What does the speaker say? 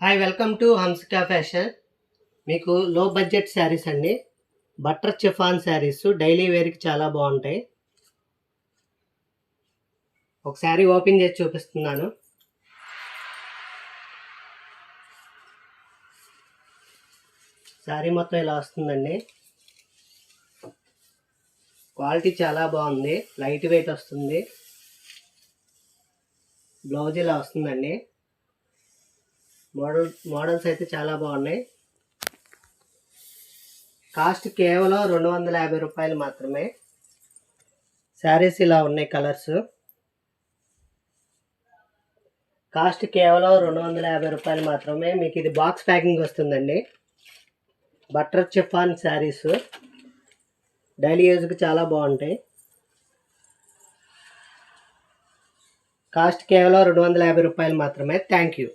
Hi welcome to Hansika fashion. మీకు low budget saris అండి. Butter chiffon saris daily వేర్కి చాలా బాగుంటాయి. ఒక శారీ ఓపెన్ చేసి చూపిస్తున్నాను. శారీ మొత్తం ఇలా వస్తుందండి. క్వాలిటీ చాలా బాగుంది, లైట్ వెయిట్ వస్తుంది. బ్లౌజ్ ఇలా వస్తుందండి. మోడల్స్ అయితే చాలా బాగున్నాయి. కాస్ట్ కేవలం 250 రూపాయలు మాత్రమే. శారీస్ ఇలా ఉన్నాయి కలర్స్. కాస్ట్ కేవలం 250 రూపాయలు మాత్రమే. మీకు ఇది బాక్స్ ప్యాకింగ్ వస్తుందండి. బటర్ చిఫాన్ శారీస్ డైలీ యూజ్కి చాలా బాగుంటాయి. కాస్ట్ కేవలం 250 రూపాయలు మాత్రమే. Thank you.